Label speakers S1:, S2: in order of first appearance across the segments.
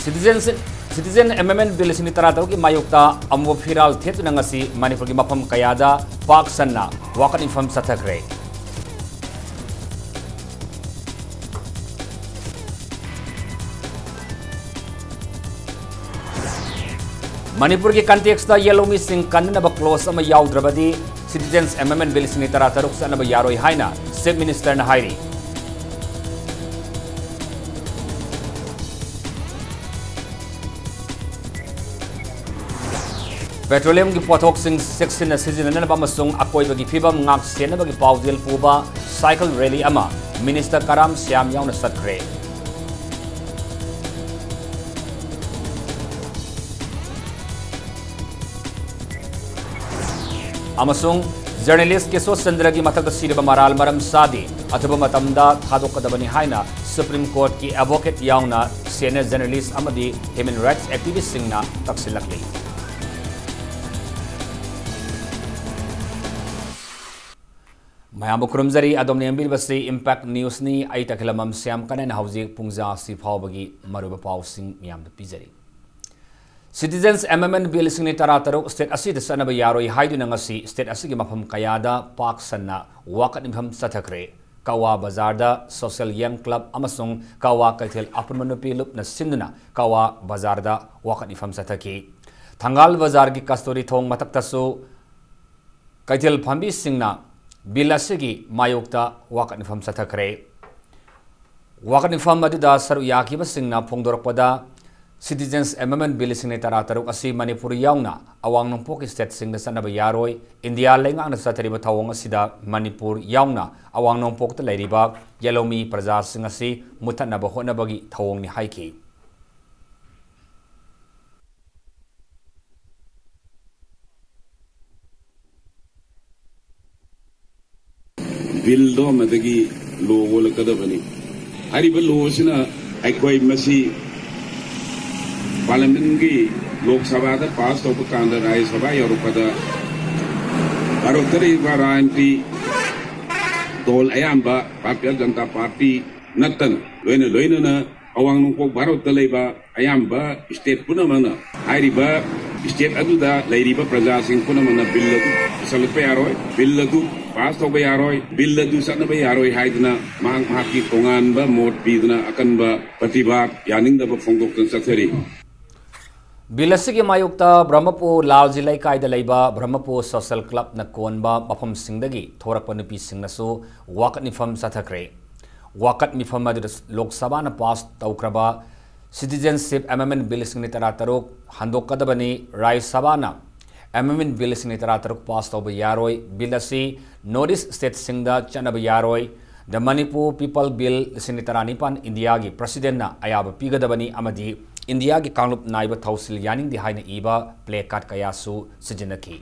S1: Citizen Amendment Bill sini tarato ki mayukta amwo viral thetu nangasi Manipur ki mafam kayada pak sanna wakan infam sathakre. Manipur ki context da yellow missing kanna ba close ama yaudravadi Citizens Amendment Bill sini tarataruk sana ba yaroi haina Chief Minister na hairi. Petroleum ki pothok sing section na season na ba masung akoy bagi fibam ngak sena bagi paudil puba cycle rally ama Minister Karam Siam yaw na satkre. Amasung journalist keso Sandra ki matak sida ba maral maram sadi ataba matamda thadok kadabani haina Supreme Court ki advocate yaw na senior journalist amadi human rights activist sing na taksilakli. Mayam kurumzari adom nembil basi impact news ni ay takilamam siam kanen hausi pungza si phau bagi maruba pau sing miyam da pizari. Citizens Amendment Bill sing ni tarataruk state asi da sana ba yaroi haidu na ngasi state asi ki mafam kayada pak sanna wakat imham sathakre kawa bazar da social young club amasung kawa kaithel apunmanupi lup na sinduna kawa bazar da wakat imham sathaki thangal bazar ki kastori thong matak tasu kaithel phambi singna Bilasigi mayukta wakan ifam sathakre wakan ifam maduda saru yakiba singna phongdorpada Citizens Amendment Bill sing tarataruk asi Manipur yauna awang nongpok state sing sanaba yaroi India lenga na sathariba thawong asida Manipur yauna awang nongpok ta leiriba yalomi praja sing asi mutanaba honabagi thawong ni haiki.
S2: Bill do madagi lo wala kadabani ari lo sina ay koy masi parliament gi lok sabha da pass to kanda rai sabha yorupada barotari varanti tol ayamba Bharatiya Janata Party natan loina na awang nung ko barotalay ba ayamba state puna mana ari ba state aduda lairiba praja sing puna mana bill salpe yaroi bill du pass to ba yaroi bill du sana ba yaroi haidna mang haki tongan ba mot bidna akan ba patibat yaning da ba phongdok tan sathari
S1: Bilasigi mayukta Brahmapur Lal Jilai kaida leiba Brahmapur Social Club na konba mafam singdagi thorakpa nupi singnasu wakat nifam sathakre wakat mifam adu Lok Sabha na pass taukraba Citizenship Amendment Bill sing tarataruk handok kadabani Rai Sabha na Amendment Bill sing tarataruk pass tauba yaroi bilasi notice state singda chanaba yaroi the Manipur People Bill sing taranipan India gi president na ayaba pigadabani amadi India ki kanglup naiba thausil yaning di haina iba play card kaya su sijinaki.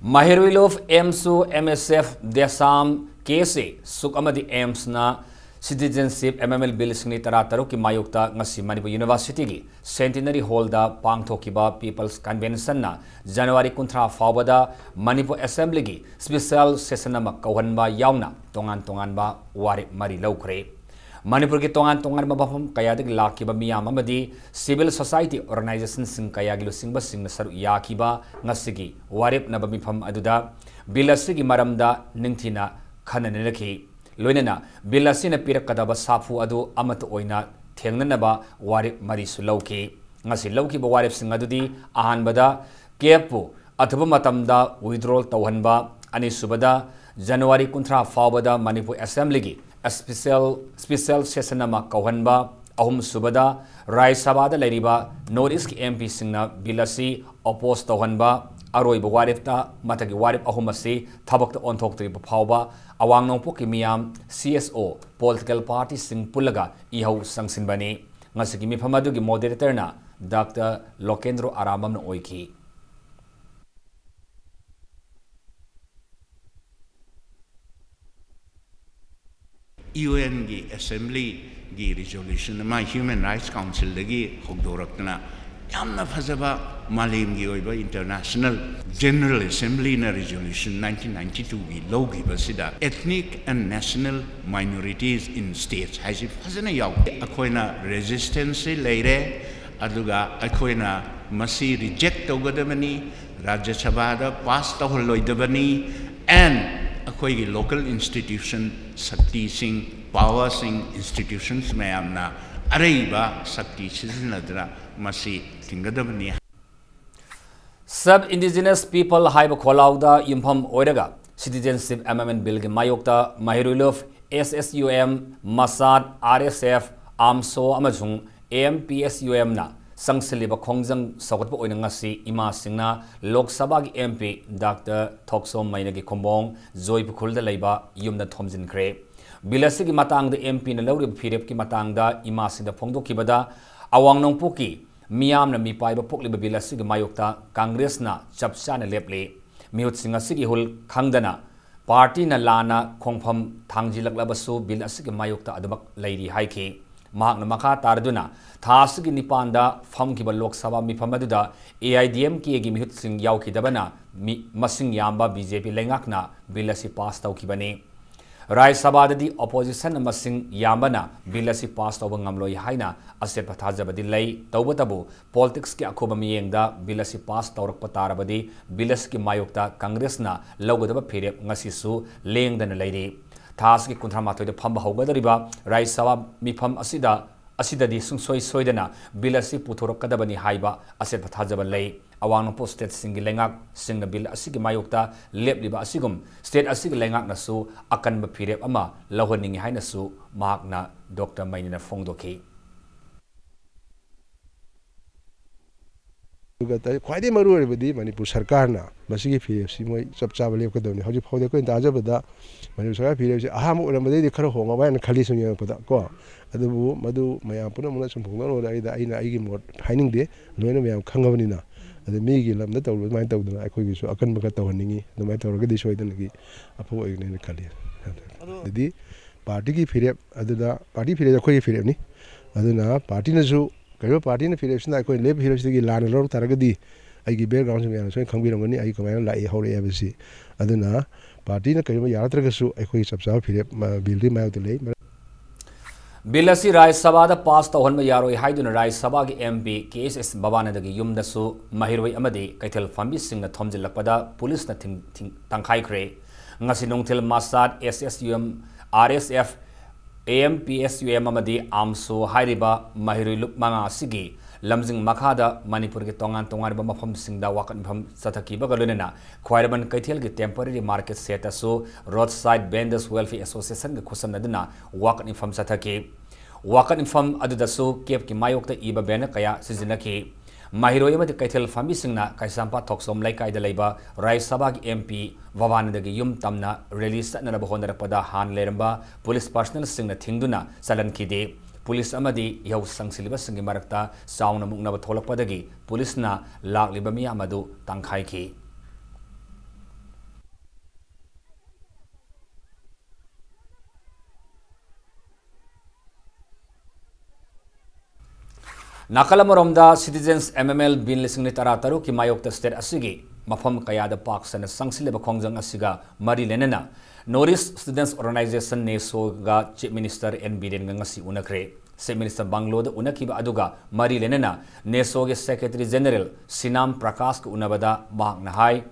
S1: Mahirwilov Emsu MSF Desam Kese Suk Amadi Ems na Citizenship Amendment Bill sing tarataruk ki mayukta ngasi Manipur University gi Centenary Hall da pangthokiba People's Convention na January 13 fawada Manipur Assembly gi special session na kauhanba yauna tongan ba wari mari laukre Manipur ki tongan ba bafam kaya dig lakiba miyam amadi civil society organization sing kaya gilu singba sing na saru yakiba ngasigi warip na bamifam aduda bilasigi maramda ningthina khananenaki loinena bilasina pirakadaba safu adu amat oina thengnanaba warip mari sulauki ngasi lauki ba warip sing adudi ahanbada kepu athuba matamda withdrawal tawhanba ani subada January 13 fawada Manipur Assembly gi special session ama kauhanba ahum subada Rai Sabha da leiriba notice ki MP singna bilasi oppose tawhanba aroi ba waripta matagi warip ahum asi thabak ta onthok tri ba phawba awang nongpo ki miyam CSO political party sing pulaga ihau sangsinbani ngasigi mi phamadu gi moderator na Dr. Lokendro Aramam na oiki
S3: UN gi Assembly gi resolution ma Human Rights Council dagi hogdoraktana yamna phajaba malemgi oiba international general assembly na resolution 1992 gi logi basida ethnic and national minorities in states haisi phajana yaw akoina resistance leire aduga akoina masi reject togadamani rajya sabha da pass tawholoidabani and akoigi local institution sakti sing power sing institutions mayamna araiba sakti sizinadra masi tingadabani.
S1: Sub indigenous people haiba kholauda impham oiraga citizenship amendment bill ge mayokta mahirulov SSUM Masad RSF AMSO amajung AMPSUM na sangsiliba khongjang sagatba oina ngasi ima singna Lok Sabha gi MP Dr. Thoksom Maina gi khombong Joypukul da leiba yumna thomjin khre bilasi gi matang da MP na lawrib phirep ki matang da ima singda phongdokibada awang nongpoki Miam na mi paiba pokliba bilasi gi mayokta Congress na chapchana leple mihut singa sigi hul khangdana party na lana khongpham thangjilak bilasi gi mayokta adabak leiri haiki mahak na makha tarduna thasigi nipanda famkiba Lok Sabha miphamadda AIDMK gi mihut sing yaukidabana masing yamba BJP lengakna bilasi pass tawkibani Rai Sabha di opposition masing yambana bilasi pass tawba ngamloi haina aset pathajabadi lei tawbatabu politics ki akhoba miyengda bilasi pass tawrak patarabadi bilas ki mayokta Congress na lawgadaba phirep ngasisu lengdana leiri thas ki kunthamathoi da phamba haugadariba Rai Sabha mifam asidadi sungsoi soidana bilasi puthorokadabani haiba aset pathajaba lei awang post state singi lengak singna bill asigi mayokta lepliba asigum state asigi lengak nasu akan ba phirep ama lahoningi hainasu mahakna Dr. Mainina Fongdoki
S4: Quite maru everybody Manipur Sarkarna masigi phirep si moi chap chab lepkadoni hoji phode ko intajabada Manipur Sarkar phirep si aham ulamade di kharo honga ban khali sunya pada ko adubu madu maya puna muna sumpungna ida aina aigi mot haining de loina mayam khangabani na adu migi lamda tawlu mai tawduna akhoi gi su akan baga tawhaningi dumai tawraga di soidana gi apho oigne khali didi party ki phirep aduda party phirep akhoi phirep ni aduna party na su kayo party na phirep sina akhoi lep phirep sigi lan lor taraga di aigi background se mayam so khangbirongani ai kamai lai hore abisi aduna party na kayo yaratraga su akhoi chapcha phirep bildi mai to lei
S1: Bilasi Rai Sabha da pass tawhanma yaroi haiduna Rai Sabha gi MP KSS Babana dagi yumdasu mahirwai amadi kaithel fambi singna thomjilakpada police na tangkhai khre ngasi nongthil Masad SSUM RSF AMPSUM amadi AMSO hairiba mahirwai lupmanga sigi lamjing makhada Manipur gi tongan ba mafam singda wakan pham sathaki bagalunena khwairaban kaithel gi temporary market set asu roadside vendors welfare association gi khusamnaduna wakan pham sathaki wakan pham adudasu kep ki mayokta iba bena kaya sizinaki mahiroi amadi kaithel fambi singna kaisampa thoksom laikai da leiba Rai Sabha gi MP Vavanadagi yum tamna release na bahonarapada han leramba police personnel singna thingduna salankide Police amadi yaw sangsilba singi marakta sauna mukna batholakpadagi police na lakliba mi amadu tangkhai ki Nakalamoromda citizens MML bin lisingni tarataru ki mayokta state asigi mafam kayada paksana sangsilba khongjang asiga mari lenena Norris Students Organization NESO ga Chief Minister N Biden ngasi unakre Chief Minister Banglo da unakiba aduga mari lenena NESO ge Secretary General Sinam Prakash ku unabada mahakna hai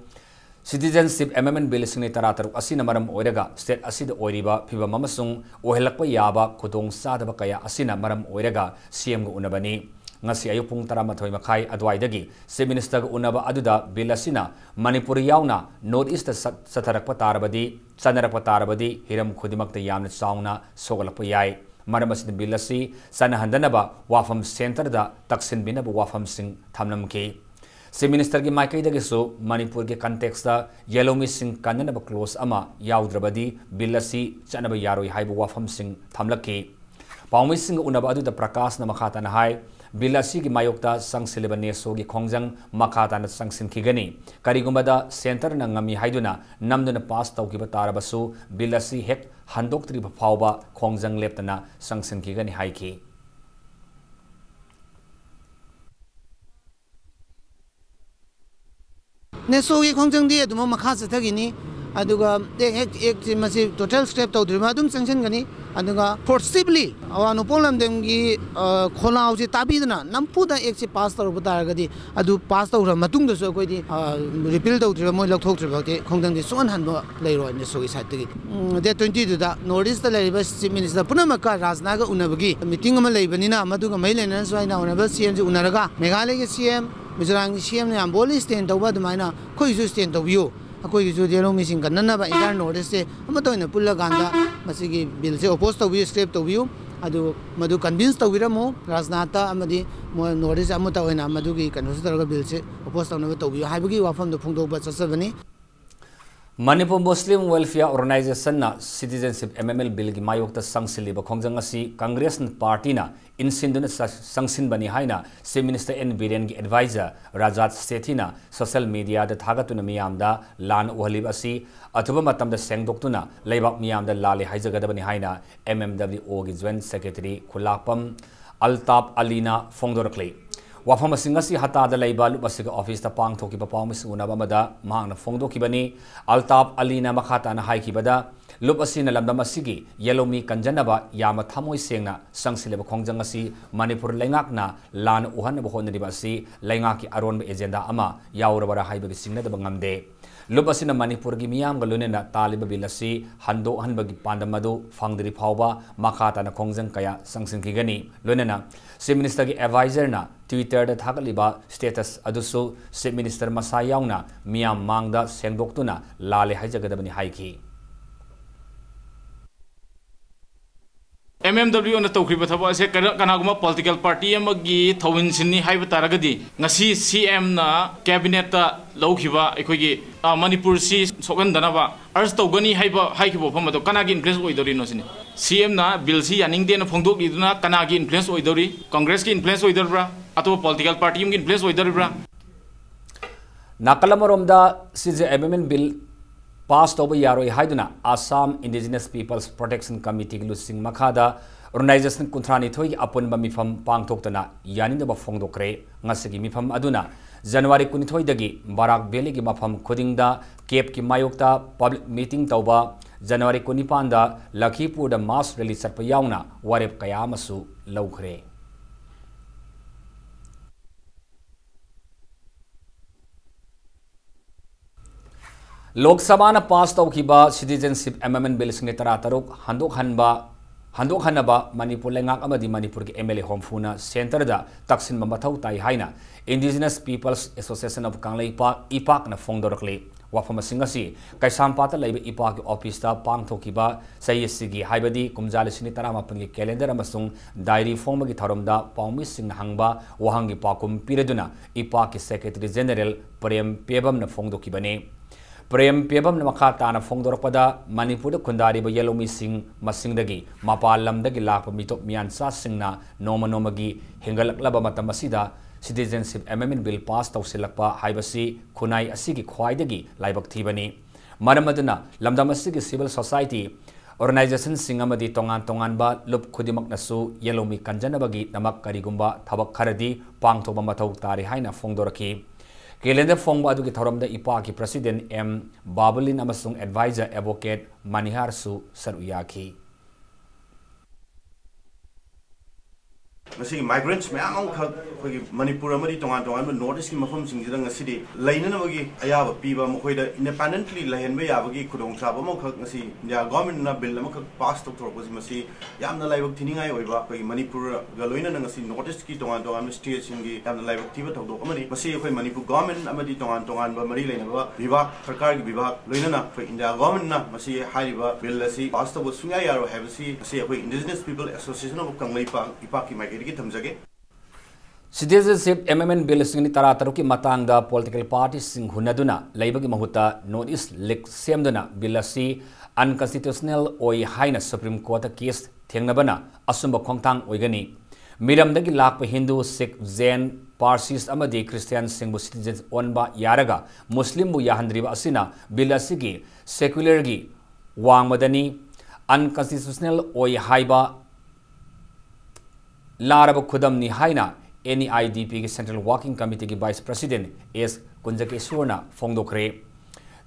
S1: Citizenship Amendment Bill singni tarataru asina maram oiraga state asida oiriba phiba mamasung ohelakpa yaba khudong sadaba kaya asina maram oiraga CM ga unabani ngasi ayupung taramathoi makhai adwaidagi Chief Minister ga unaba aduda bill asina Manipur yauna North East satharakpa tarabadi sanarakpa tarabadi hiram khudimakta yamna chauna sogalakpa yai maram asina bill asi sanahandanaba wafam center da taksin binaba wafam sing thamnamki Chief Minister gi maikaidagi su Manipur gi context da yellow missing kananaba close ama yaudrabadi bill asi chanaba yaroi haibu wafam sing thamlaki pawmi sing unaba aduda Prakash na makhata na hai Bilasi ki mayokta sang silibane so gi khongjang makhata na sangsin khigani karigumada center na ngami haiduna namduna pass tawki batarabasu bilasi hek handoktri phawba khongjang leptana sangsin khigani haiki
S5: NESO की खोंजंग दी अदुम मखा चथगिनी अदुगा एक मसी total step तौद्रिमा अदुम sanction गनी अदुगा फोर्सिबली अवानो पोलम देमगी खोलाउ से ताबीदना नमपुदा एक से पास तौर बतारगदी अदु पास तौर मतुंग दसो कोइदी रिपील तौद्रिमा मोय लौथोक्ट्रिबाते खोंजंग दी सोन हनबो लेरो नेसो की साइड दे 22 दा नॉर्थ ईस्ट लेरिबा चीफ मिनिस्टर पुनमका राजनागा उनबगी मीटिंग अमा लेबनिना मदुगा मैलेना स्वाइना उनबा सीएम जी उनरगा मेघालय के सीएम मिजोराम की सीएम ने बोली स्टैंड तौबा दुमाइना खोइसु स्टैंड तौबियो अखोई जो जेरो मिसिंग कन्ननबा इंटर नॉर्थ ईस्ट से अमतोइना पुल्ला गांदा मसिगी बिल से ओपोज तौबियो स्टेप तौबियो अदु मदु कन्विंस तौबिरमो राजनाता अमदी नॉर्थ ईस्ट अमता ओइना मदुगी कन्वर्स तरगा बिल से ओपोज तौनबा तौबियो हाइबगी वाफम दो फोंदोबा चसबनी
S1: Manipur Muslim Welfare Organization na Citizenship MML Bill ki mayokta sangsilliba khongjang asi Congress Party na insinduna sangsin bani haina Chief Minister N Biren ki advisor Rajat Sethi na social media da thagatuna miyamda lan uhalib asi athuba matamda sengdoktuna leibak miyamda lale haijagadabani haina MMWO ki Joint Secretary Khulapam Altaf Alina Fongdorakle Wafam Singasi Hata the Labal Basic Office the Pang Toki Papamis Unabamada, Mang Fondo Kibani, Altaf Alina Makata and Haikibada, Lupasina Lamdamasigi, Yellow Mi Kanjanaba, Yama Tamoi Singna, Sangsileba Kongjangasi, Manipur Lengakna, Lan Uhanabahonibasi, Lengaki Aron Agenda Ama, Yaurabara Haiba Singna the Bangamde. Lupasina Manipur Gimiam Galunena, Taliba Bilasi, Hando Hanbagi Pandamadu, Fangdri Pauba, Makata and Kongjang Kaya, Sangsin Kigani, Lunena, Chief Minister Advisor na Twitter da thakaliba status adusu Chief Minister Masayauna Miyam Mangda Sengdoktuna Lale Haijagadabani Haiki.
S6: MMW na tawkriba thaba se kanaguma political party amagi thawin sinni haiba taragadi ngasi CM na cabinet ta lawkhiba ekhoigi Manipur si sogan danaba arst tawgani haiba haikibo famado kanagi influence oidori no sini CM na bill si yaning de na phongdok iduna kanagi influence oidori Congress ki influence oidorbra ato political party ki influence oidorbra
S1: Nakalamaromda CJ MMN bill passed over Yaroi Haiduna, Assam Indigenous Peoples Protection Committee Lusing Makada, Organization Kuntrani Toy upon Mifam Pang Toktana, Yanin the Bafongdo Kre, Nasiki Mifam Aduna, January Kunitoi Dagi, Barak Beligi Mafam Kudingda, Cape Kimayokta, Public Meeting Tauba, January Kunipanda, Lakipu the Mass Release at Payauna, Warep Kayamasu, Lokre. Lok Sabha na pass tawkiba Citizenship Amendment Bill sing tarataruk handok hanaba Manipur lengak amadi Manipur ki MLA Homfuna Center da taksin mamathau tai haina Indigenous Peoples Association of Kanglei Ipak na Fongdorakle wafama singasi kaisampata laiba Ipak office ta pang thokiba sayesigi haibadi kumjali sini taramapan ki calendar amasung diary form gi tharomda pawmi sing hangba wahangi pakum pireduna Ipak ki Secretary General Prem Pebam na Fongdokibane Prem Pebam Makata na Fongdorapada, Manipur Kundari by Yellow Missing, Masingdagi, Mapalam Dagi Lapa Mitop Mian Sasingna, Noma Nomagi, Hingalak Laba Matamasida, Citizenship Amendment Bill passed of Silakpa, Haibasi, Kunai Asigi Kwaidagi, Laibak Tibani. Madamaduna, Lamdamasigi Civil Society, Organization Singamadi Tongan Ba, Lup Kudimak Nasu, Yellow Mi Kanjanabagi, Namak Karigumba, Tabak Karadi, Pang Tobamatau Tari Haina Fongdoraki. Calendar form adu ki thorom da IPA ki President M Babulin amasung Advisor Advocate Manihar Su Saruyaki.
S7: Ngasi migrants mayam khak khoi Manipur amari tongan north east ki mafam singida ngasi lainana bagi ayaba piba mokhoida independently lahenbe yabagi khudong chaba mo khak ngasi ya government na bill ma khak pass to thorposi masi yamna laibak thiningai oiba khoi Manipur galoina ngasi north east ki tongan state singi yamna laibak thiba thokdok amari masi khoi Manipur government amadi tongan ba mari laina ba vibhag sarkar ki vibhag loina khoi India government na masi haiba bill asi pass to sungai yaro habasi masi khoi Indigenous People Association of Kanglei ipa ki mai
S1: Citizenship Amendment Bill singni tarataruki matangda political parties sing hunaduna laibagi mahuta notice leak semduna bilasi unconstitutional oi haina Supreme Court case thengnabana asumba khongtang oigani miramdagi lakpa Hindu Sikh Jain Parsis amadi Christian singbu citizens onba yaraga Muslim bu yahandriba asina bilasi gi secular gi wangmadani unconstitutional oi haiba Laraba Kudam ni haina NEIDP की central working committee की vice president S कुंजकेश्वरना फोंदोखरे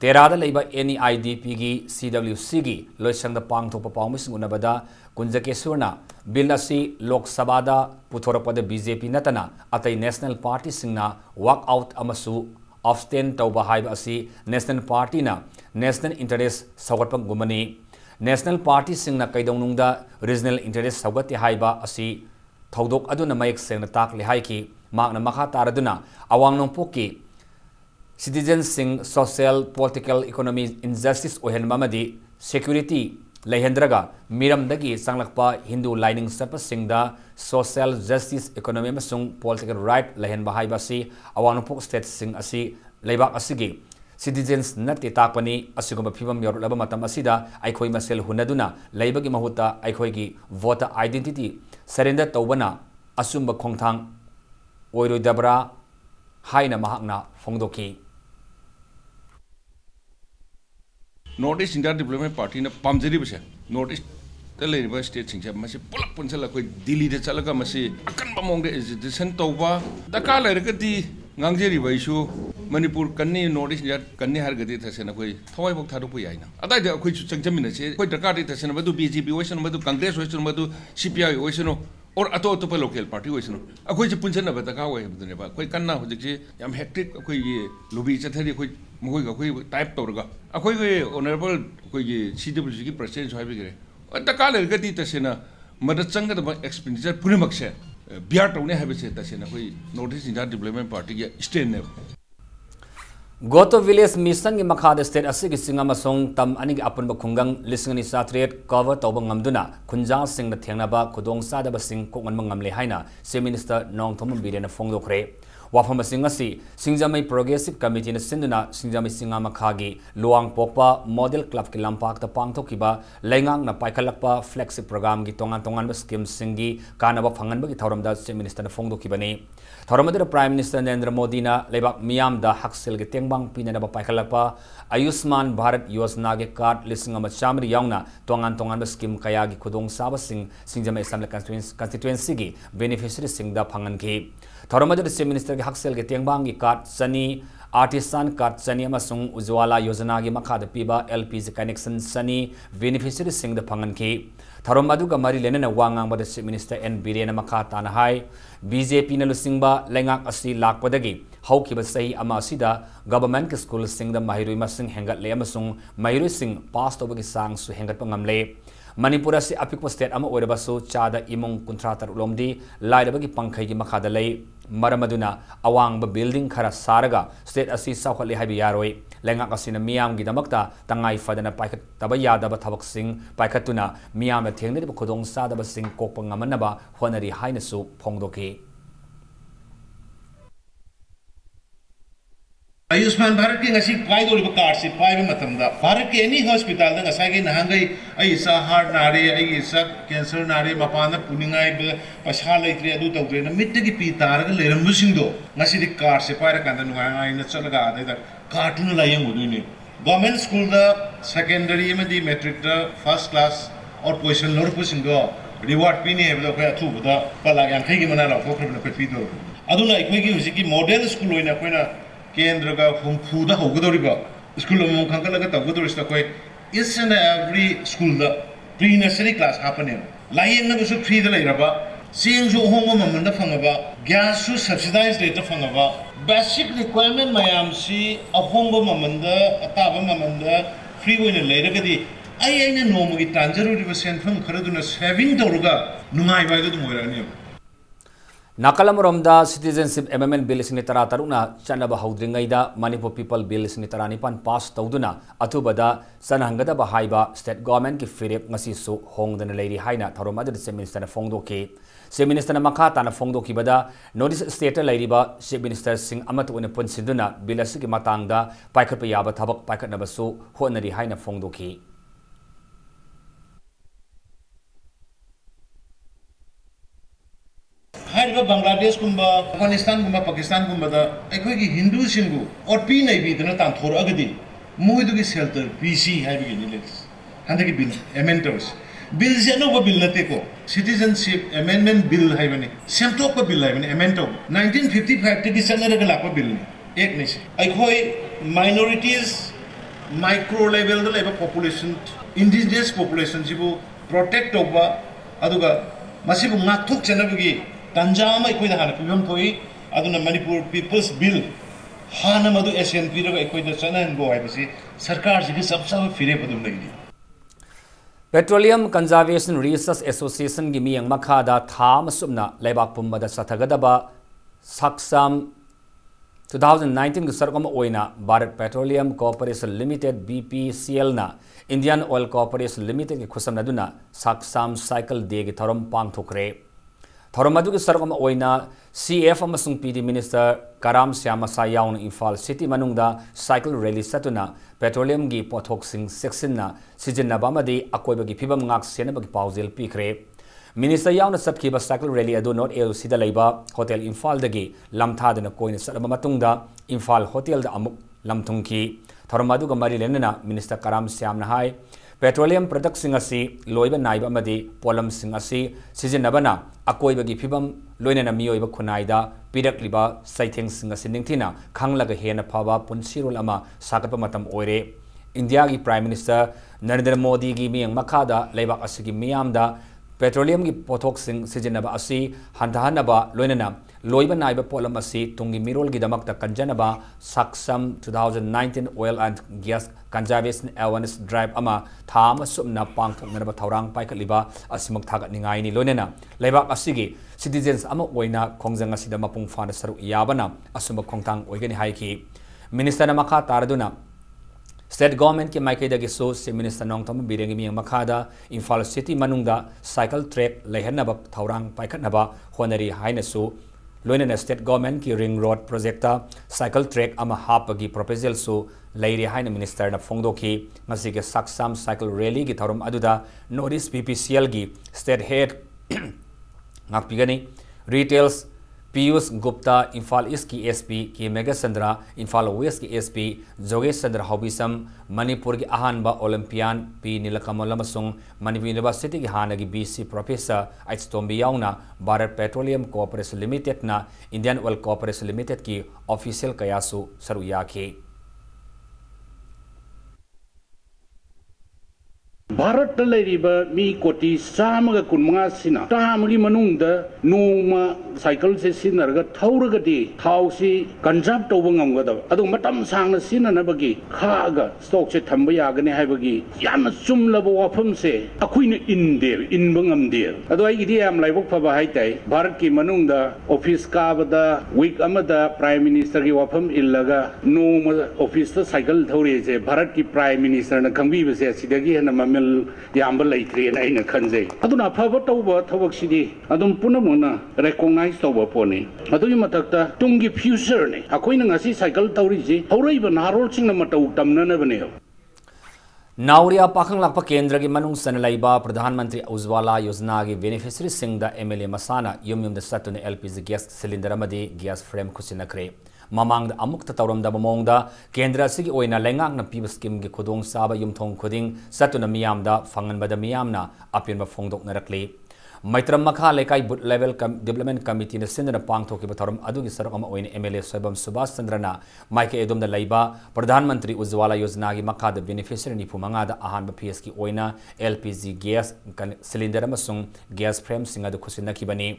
S1: तेरादा लेबा NEIDP की CWC की Loisang the पांगथोप पाउमिसिंग उनबदा कुंजकेश्वरना bill असी लोक सभादा पुथोरपद BJP नतना अतै national party सिंगना वर्क आउट अमसु abstain tauba haiba asi national party na national interest sawatpam gumani national party singna kaidongnungda regional interest sawati haiba asi thodok aduna mayek sengna tak le haiki makna makha taraduna awangnom poki citizens sing social political economy injustice ohen mamadi security lehendraga miramdagi sanglakpa hindu lining sarpa singda social justice economy masung political right lehen bahai basi awanupok state sing asi leibak asigi citizens nati takpani asigumba phibam yorlaba matam asida aikhoi masel hunaduna leibagi mahuta aikhoi gi voter identity surrender tawbana asumba khongthang oiroidabra haina mahakna phongdoki
S8: North East India Development Party na pamjari base North East tele river state singja masi pulak punsala koi Delhi de chalaga masi akan bamong de education tawba daka la regati ngangjeri baisu Manipur kanni North East India kanni har gadi thasena koi thawai bok thadu pu yaina adai de koi changjamina se koi daka de thasena madu BJP oisano madu Congress oisano madu CPI oisano or ato to local party oisano akoi je punchana ba daka oi budune ba koi kanna hojik je yam hectic koi ye lobby chathari koi mukoi ga koi type tawraga akoi koi honorable koi ye CWC ki president hoibe gere daka le gadi thasena mada changa da expenditure purimak se biar tawne habe se thasena koi North East India Development Party ge stand ne
S1: Goto village mission ki makhada state asigi singa masong tam ani gi apun ba khungang lisingani satret cover tawba ngamduna khunjang sing na thengnaba khudong sada ba sing ko ngamang ngamle haina se minister nong thom birena fongdokre wafam sing asi singjamai progressive committee na sinduna singjamai singa makhagi luang pokpa model club ki lampak ta pangthokiba lengang na paikhalakpa flagship program gi tongan tongan ba scheme singi kanaba phangan ba gi thoramda se minister na fongdokibani thoramadra prime minister Narendra Modi na lebak miyam da haksel gi tengbang pinana ba paikhalakpa Ayushman Bharat Yojana ge card listing ama chamri yaungna tongan tongan ba scheme kaya gi khudong saba sing singjamai assembly constituency gi beneficiary sing da phangan ki thoramadra se minister ge haksel ge tengbang gi card sani artisan card sani amasung Ujwala Yojana gi makhada piba LPG connection sani beneficiary sing da phangan ki Tharomadu ga mari lenena wangang bada chief minister N Birena makha tana hai BJP na lusingba lengak asi lakpadagi haukiba sahi ama asida government ki school sing da mahirui masing hengat le amasung mahirui sing pass tobagi sang su hengat pangamle Manipur asi apikpa state ama oirabasu chada imung kuntratar ulomdi lairabagi pangkhai gi makha da lei maramaduna awang ba building khara saraga state asi sawkhali haibi yaroi lengak asina miyam gi damakta tangai fadana paikhat tabaya daba thabak sing paikhatuna miyam na thengni ba khudong sa daba sing kokpa ngamanaba honari haina su phongdoki
S9: Ayushman Bharat ki ngasi pai do liba card si pai ba matam da Bharat ke any hospital da ngasai ge nahangai ai sa heart nare ai sa cancer nare mapana puningai ba pasha leitri adu tawdre na mit gi pi tar ga leram busing do ngasi di card si pai ra kan da ngai na chalaga da card nu la yang udu ni government school da secondary ma di metric da first class or position lor pusing do reward pi ni ba ko athu ba pala yang khai gi mana la ko khra ko pi do aduna ikoi gi husiki model school oina koina Kendra ga humfuda hogadoriba school mo khankala ga tagodorista koi each and every school da pre nursery class happening lying na su free da lairaba sing ju hongo mamanda phangaba gas su subsidized rate phangaba basic requirement mayam si ahongo mamanda ataba mamanda free oina lairagadi ai na nomo gi tanjaru riba senfam kharaduna saving doruga nungai bai da moirani
S1: Nakalamuromda citizenship amendment bill sini tara taruna chanaba haudringaida Manipur people bill sini tara nipan pass tawduna athubada sanhangada ba haiba state government ki firep ngasi su hongdana leiri haina tharomada se minister na fongdoki se minister na makha ta na fongdoki bada notice state leiriba se minister sing amatu one ponsinduna bill asigi matangda paikhat pa yaba thabak paikhat na basu honari haina fongdoki
S9: Hariba Bangladesh kumba Afghanistan kumba Pakistan kumba da ekoi gi Hindu singu or pi nai bi dana tan thor agadi moidu gi shelter PC haibi gi lex handa gi bill amendments bill से अनौब bill नते को citizenship amendment bill है बने सेमटोक bill है बने amend तो 1955 तक चलने लाप bill ने एक नहीं अखोई minorities micro level the level population indigenous population जिबो प्रोटेक्ट होगा अदुगा मसिबु नाथुक चनबगी तंजाम अखोई हाना पिबम थोई अदुना मणिपुर पीपल्स बिल हाना मधु एसएनपी रग अखोई द चनन गो है सरकार जी सब सब फिरे पदुम लगी
S1: Petroleum Conservation Research Association gi miyang makhada tham sumna leibak pumbada sathagadaba saksam 2019 gi sarkam oina Bharat Petroleum Corporation Limited BPCL na Indian Oil Corporation Limited gi khusam naduna saksam cycle day gi thorom pangthokre thorom adu gi sarkam oina CF amasung PD Minister Karam Syamasa yaun Imphal City manungda cycle rally satuna petroleum gi pothok sing section na sijinaba madi akoiba gi phibam ngak senaba gi pauzil pikre Minister yaun satkhiba cycle rally adu not LC da leiba hotel Imphal dagi lamtha dana koina salaba matungda Imphal hotel da amuk lamthungki thorom adu ga mari lenna Minister Karam Syamna hai petroleum products sing asi loiba naiba madi polam sing asi sijinabana akoiba gi phibam loinena miyoiba khunaida pirak liba saitheng sing asi ningthina khanglaga hena phaba punsirul ama sakatpa matam oire India gi Prime Minister Narendra Modi gi miyang makhada leibak asigi miyamda petroleum gi pothok sing sijinaba asi handahanaba loinena loiba naiba polam asi tungi mirol gi damakta kanjanaba saksam 2019 oil and gas conservation awareness drive ama thama sumna pangthoknaba thaurang paikaliba asimuk thagat ningai ni loinena leibak asigi citizens ama oina khongjang asida mapung fana saru yabana asuma khongtang oigani haiki minister na makha taraduna State government ke maike dagi so se minister nong tom birengi mi makhada Imphal City manungda cycle track lehanaba thaurang paikhatnaba honari haina su loinena state government ki ring road project ta cycle track ama hapagi proposal su leire haina minister na phongdoki ngasi ke saksam cycle rally gi thorum aduda notice PPCL gi state head ngakpigani retails Piyush Gupta Imphal East ki SP ki Mega Sandra Imphal West ki SP Jogesh Chandra Hobisam Manipur ki ahanba Olympian P Nilakamal amasung Manipur University ki hanagi BC Professor Aitstombi yauna Bharat Petroleum Corporation Limited na Indian Oil Corporation Limited ki official kayasu saruyaki
S10: Bharat लेरिबा मी कोटी सामगा कुनमंगा सिना तामगी मनुंगदा नोमा cycle से सिनरगा थौरगदी थाउसी conserve तौबा ngamgada adu matam sangna sinanabagi khaga stock se thamba yagane haibagi yamna chumlaba wafam se akuina inde inba ngamde adu ai gidi am laibok phaba haitai bharat ki manungda office ka bada week amada prime minister gi wafam illaga noma office ta cycle thori je bharat ki prime minister na khangbi base sidagi hena mamel yamba laitri na ina khanjai aduna phaba tauba thobak sidi adum punamuna recognize tauba pone adui matakta tungi future ne akoina ngasi cycle tauri ji horaiba narol singna matau tamna na bane
S1: Nauria Pakhang Lakpa Kendra ki manung sanalaiba Pradhan Mantri Ujwala Yojana ki beneficiary singda MLA Masana yum the satune LPG gas cylinder amadi gas frame khusinakre Mamang the Amukta Tauram da Mamongda Kendra Sigi Oina Lengang na Piba Skim ki Kudong Saba Yumthong Kuding Satuna Miyamda Fangan Bada Miyamna Apin ba Fongdok Narakli Maitram Makha Lekai But Level Development Committee na Sindra Pangthoki Bataram Adu ki Sarakama Oina MLA Soibam Subhas Chandrana Maike Edom da Laiba Pradhan Mantri Ujwala Yojana ki Makha the beneficiary ni Pumanga da Ahanba PS ki Oina LPG gas cylinder amasung gas frame singa du khusinaki bani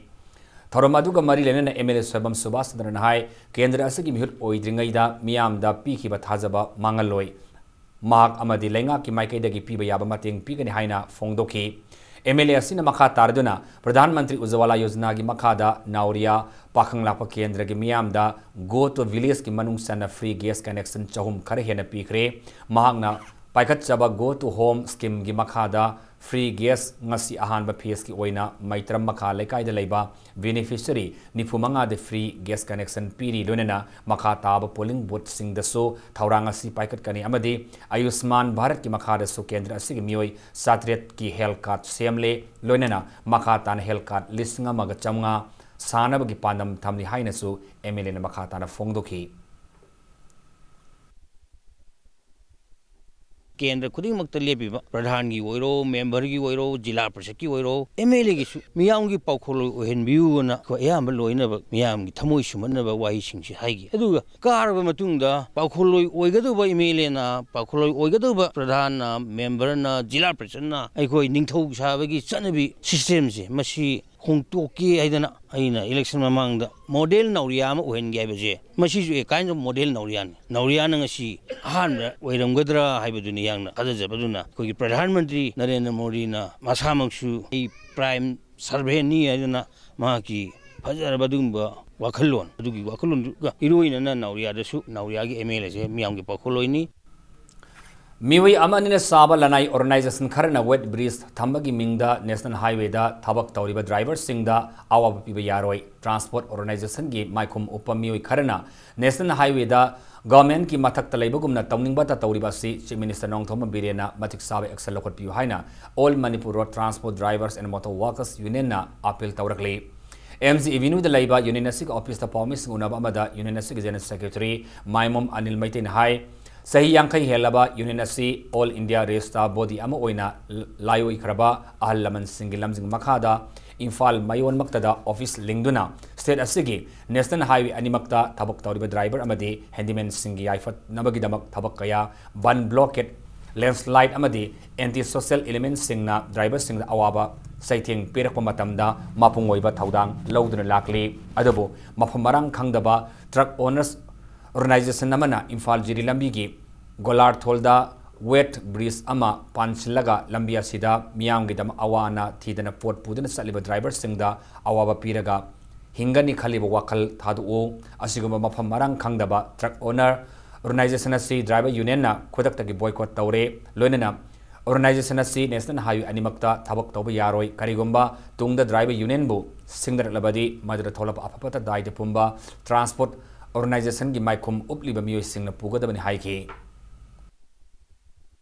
S1: Thoromadu ga mari lena MLA Soibam Subhas Chandra hai Kendra asigi mihut oidringai da miyam da pi ki bathajaba mangaloi Mahak amadi lenga ki maike da gi piba yaba mateng pi gani haina fongdoki MLA asina makha tarduna Pradhan Mantri Ujwala Yojana gi makha da Nauria Pakhang Lakpa Kendra gi miyam da go to village ki manung sana free gas connection chahum khare hena pikre mahakna Paikat chaba go to home scheme gi makha da free gas ngasi ahanba PS ki oina maitram makha lekai da leiba beneficiary nifumanga de free gas connection piri lonena makha tab polling booth sing da so thauranga si paikat kani amadi Ayushman Bharat ki makha da so kendra asig mioi satret ki health card semle lonena makha tan health card listinga maga chamnga sanaba gi pandam thamni haina su MLA na makha tan fongdoki
S11: केंद्र खुदिंगमक्ता लेपिबा प्रधान की ओइरो member की ओइरो जिला परिषद की ओइरो MLA की मियाम की पाखोल ओहेनबियुना को एयाम लोइनब मियाम की थमोइ सुमनब वाहि सिंगसि हाइगी अदुगा कारब मतुंगदा पाखोल ओइगदुबा एमएलए ना पाखोल ओइगदुबा प्रधान ना मेंबर ना जिला परिषद ना अइखोइ निंगथौ साबगी चनबी सिस्टम से मसी होंटोकी आइदना आइना इलेक्शन ममांगदा मॉडल नौरिया अमा ओहेनगे हाइबजे मसीजु a kind of model नौरिया नंगसी Ahaan ओइरमगदरा हाइबदुनि यांगना थाजजबदुना कोगी प्रधानमंत्री नरेंद्र मोदी ना मसामंगसु ए प्राइम सर्वे नि आइदना माकी फजरबदुंबा वाखलोन अदुगी वाखलोन इरोइना नौरियादसु नौरियागी एमएलए से मियामगी पखोलोइनी
S1: मिवई अमनिने साबा लनाई ऑर्गेनाइजेशन खरना वेट ब्रिज थम्बगी मिंगदा नेशनल हाईवे दा थबक तौरिबा ड्राइवर सिंगदा आवाब पिबा यारोय ट्रांसपोर्ट ऑर्गेनाइजेशन गी माइखुम उपम मिवई खरना नेशनल हाईवे दा गवर्नमेंट की मथक तलेबगुमना तौनिंगबता तौरिबासी चीफ मिनिस्टर नोंगथोम बिरेना मथिक साबे एक्शन लखोटपियु हाइना all Manipur road transport drivers and motor workers union ना अपील तौरकले एमजी एवेन्यू दा लैबा यूनियन असि ऑफिस दा पाउमिस उनाबा अमदा यूनियन असि जनरल सेक्रेटरी माइमोम अनिल मैतेन हाई सही यांखई हेलबा यूनियन असि ऑल इंडिया रेस्टा बॉडी अमा ओइना लायोई खरबा अहल लमन सिंगी लमजिंग मखादा इम्फाल मयोन मक्तदा ऑफिस लिंगदुना स्टेट असिगी नेशनल हाईवे अनिमक्ता थबक तौरिबा ड्राइवर अमदी हैंडीमैन सिंगी आइफत नबगिदमक थबक कया वन ब्लॉकेट लैंडस्लाइड अमदी एंटी सोशल एलिमेंट सिंगना ड्राइवर सिंगदा अवाबा सैथिंग पेरकपा मतमदा मापुंग ओइबा थौदांग लौदुना लाकली अदबो मफम मरांग खंगदबा ट्रक ओनर्स ऑर्गेनाइजेशन नमना इम्फाल जिरी लंबी की गोलार थोलदा वेट ब्रिज अमा पानसिलगा लंबी असिदा मियांगीदम अवाना थीदना पोट पुदना चलिबा ड्राइवर सिंगदा अवाबा पीरगा हिंगनी खलिबा वाखल थादुओ असिगुम मफम मरांग खंगदबा ट्रक ओनर ऑर्गेनाइजेशन असि ड्राइवर यूनियन ना खुदक्तगी बॉयकॉट तौरे लोइनना ऑर्गेनाइजेशन असि नेशनल हाईवे अनिमक्ता थबक तौबा यारोय करिगुम्बा तुंगदा ड्राइवर यूनियन बु सिंगदरलबदी मदर थोलप अफपता दाइद पुंबा ट्रांसपोर्ट ऑर्गेनाइजेशन की माइखुम उपलिबा मियोय सिंगना पुगदबनि हाइखि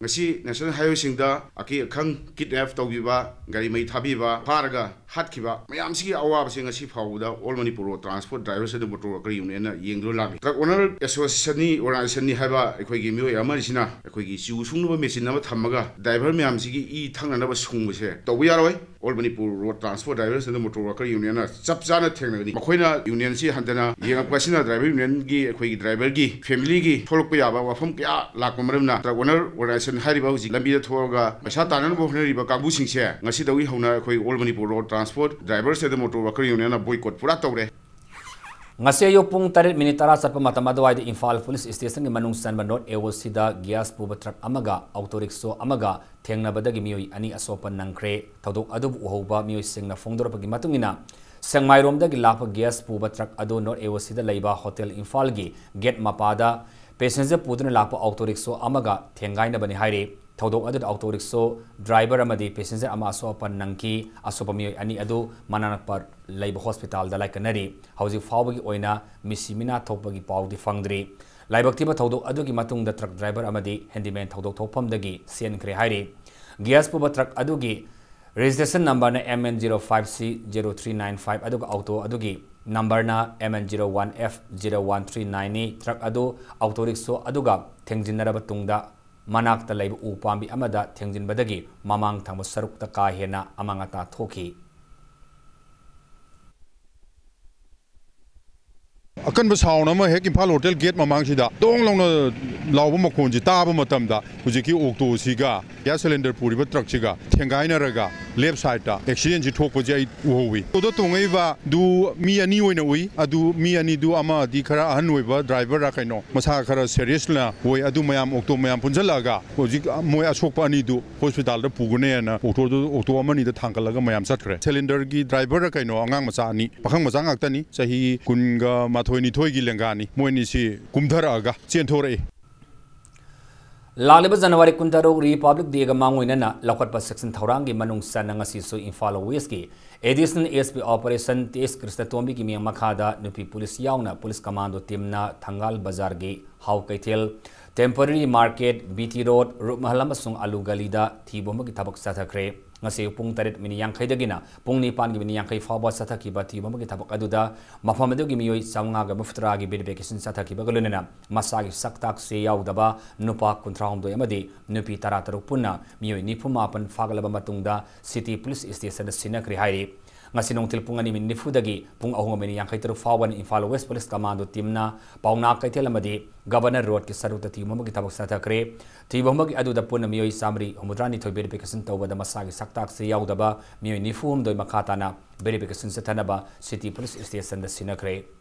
S12: ngasi national highway singda aki khang kidnap tawbiba gari mai thabiba pharaga hatkiba mayam sigi awab sing ngasi phawda all manipur road transport drivers adu motor worker union na yengdo lami truck owner association ni organization ni haiba ekoi gi miyoy amari sina ekoi gi siu sungnuba machine na thamaga driver mayam sigi i thangna na ba sungbase tawbi yaroi all manipur road transport drivers adu motor worker union na chap jana thengnani makoina union si handana yengakwa sina driver union gi ekoi gi driver gi family gi tholokpa yaba wafam kya lakpa maramna truck owner organization हारिबा हुजी लंबी थोरगा पैसा तानन बोहनरिबा काबू सिंगसे ngasi dawi hona khoi all manipur road transport drivers and motor worker union na boycott pura tawre
S1: ngase yo pung 3 minute tara satpa matama dawai de Imphal police station gi manung sanba not ewosi da gas puba truck amaga auto rickshaw amaga thengnabadagi miyoi ani asopan nangkre thodok adu uhoba miyoi singna fongdorpagi matungina sangmai romdagi lapa gas puba truck adu not ewosi da laiba hotel Imphal gi gate mapada passenger पुदन लाप auto rickshaw अमगा थेंगाइन बने हाइरे थौदोक अदु auto rickshaw driver अमदी passenger अमा असोपन नंकी असोपमी अनि अदु मनानक पर लैब हॉस्पिटल द लाइकनरी हौजी फावगी ओइना मिसिमिना थोपगी पावदी फंगद्री लाइबक्तिबा थौदोक अदुगी मतुंग द ट्रक ड्राइवर अमदी हैंडीमैन थौदोक थोपमदगी सेनख्रे हाइरे गैस पुब ट्रक अदुगी रजिस्ट्रेशन नंबर ना MN05C0395 अदुग ऑटो अदुगी नंबर ना MN01F0139 ni truck adu auto rickshaw aduga thengjinaraba tungda manakta laiba u pambi amada thengjinbadagi mamang thangba sarukta ka hena amangata thoki
S13: अकन साउंड अमा हेक इम्फाल होटल गेट ममांगसिदा दोंग लौना लाउब मखोंजि ताब मतमदा हुजिकी ऑक्टो सिगा गैस सिलेंडर पुरिबा ट्रक सिगा थेंगाइनरगा लेफ्ट साइड ता एक्सीडेंट जि थोकपजे आई उहोवी तो तोंगैबा दु मी अनि ओइना उइ अदु मी अनि दु अमा दि खरा अहन ओइबा ड्राइवर रा कैनो मसा खरा सीरियस ना ओइ अदु मयाम ऑक्टो मयाम पुंजलागा हुजि मोय असोकपा अनि दु हॉस्पिटल दा पुगने ना ऑक्टो अमनि दा थांगलगा मयाम सत्रे सिलेंडर की ड्राइवर रा कैनो अंगांग मसा अनि पखंग मसा ngakतनी सही कुनगा माथोइनी थोइगी लेंगानी मोइनिसी कुमधरागा चेंथोरे
S1: लालिब जनवरी कुंतरो रिपब्लिक डे गा मांगोइना लखटपा सेक्शन थौरांगी मनुंग सनंगसी सु इम्फाल वेस्ट की एडिशनल एसपी ऑपरेशन तेज कृष्ण तोंबी की मियां मखादा नुपी पुलिस यावना पुलिस कमांडो टीम ना थंगाल बाजार की how कैथेल temporary market BT road Rupmahal amasung Alu Galida thibomagi tabak sathakre ngasi pung tarit mini yang dagina pung nipan gi mini yang fawba sathaki ba thibomagi tabak aduda mafam adugi miyoi samnga ga muftra gi verification sathaki ba golunena masagi saktak se yaudaba nupa kuntraum do amadi nupi tarataruk punna miyoi nipumapan fagalaba matungda city police station sinakri hairi ngasi nong tilpung ani min nifudagi pung ahung mini yang taruk fawan Imphal West Police Commando teamna pauna kaitel amadi Governor Road ki sarukta thibomagi tabak sathakre thibomagi aduda punna miyoi samri homudrani thoi verification tawada masagi saktak se yaudaba miyoi nifum doi makatana verification se thanaba city police station da sinakre